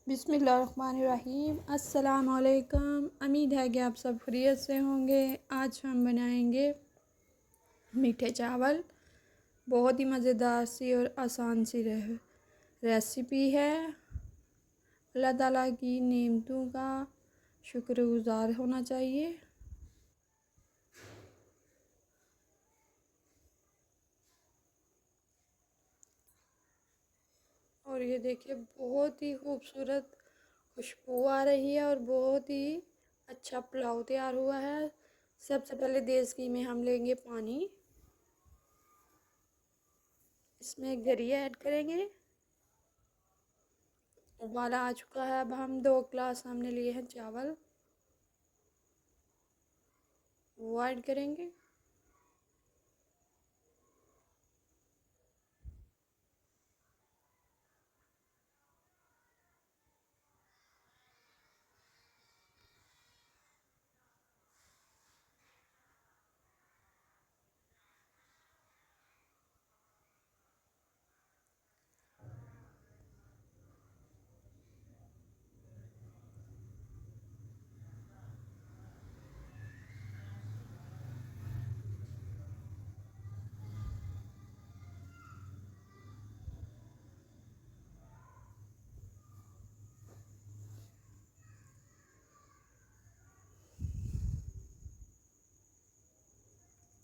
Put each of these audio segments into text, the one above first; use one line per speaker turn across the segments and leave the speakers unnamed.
बिस्मिल्लाहिर्रहमानिर्रहीम। अस्सलाम वालेकुम। उम्मीद है कि आप सब खैरियत से होंगे। आज हम बनाएंगे मीठे चावल। बहुत ही मज़ेदार सी और आसान सी रेसिपी है। अल्लाह ताला की नेमतों का शुक्रगुज़ार होना चाहिए। और ये देखिए बहुत ही खूबसूरत खुशबू आ रही है और बहुत ही अच्छा पुलाव तैयार हुआ है। सबसे पहले देसी घी में हम लेंगे पानी, इसमें गरी ऐड करेंगे। उबाला आ चुका है। अब हम 2 गिलास हमने लिए हैं चावल, वो ऐड करेंगे।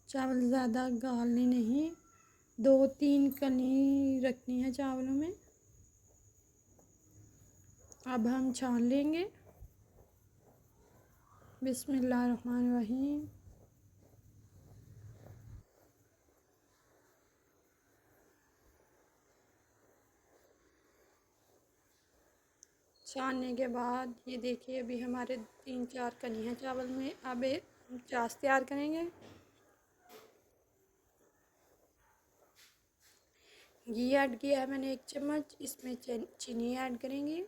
चावल ज़्यादा गालने नहीं, 2-3 कनी रखनी है चावलों में। अब हम छान लेंगे। बिस्मिल्लाहिर्रहमानिर्रहीम। छानने के बाद ये देखिए अभी हमारे 3-4 कनी हैं चावल में। अब हम चाश तैयार करेंगे। घी ऐड किया है मैंने 1 चम्मच, इसमें चीनी ऐड करेंगे।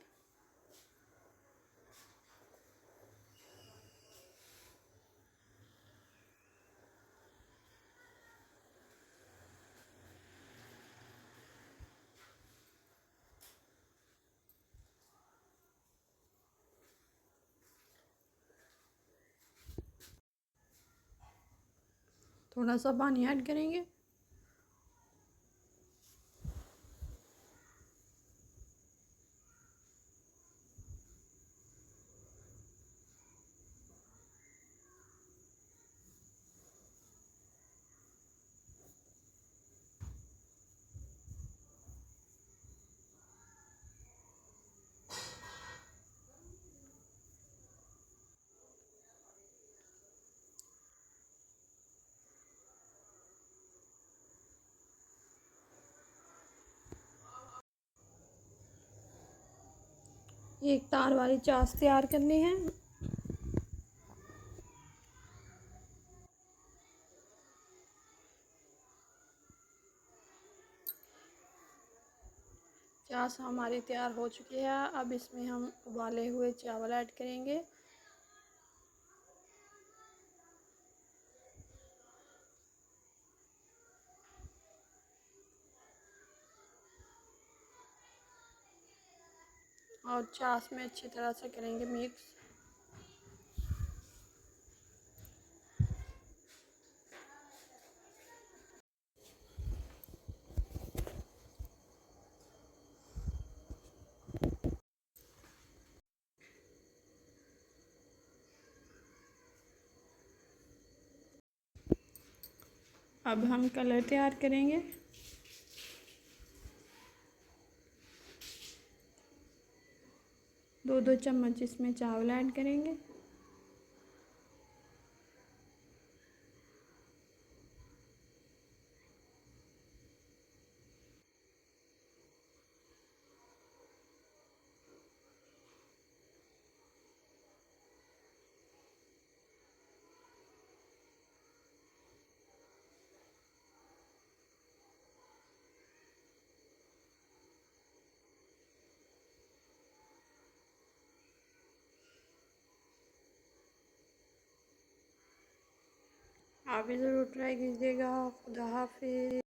थोड़ा सा पानी ऐड करेंगे। एक तार वाली चाश तैयार करनी है। चाश हमारी तैयार हो चुकी है। अब इसमें हम उबाले हुए चावल ऐड करेंगे। और चाश में अच्छी तरह से करेंगे मिक्स। अब हम कलर तैयार करेंगे। 2-2 चम्मच इसमें चावल ऐड करेंगे। आप भी ज़रूर ट्राई कीजिएगा। खुदा हाफिज़।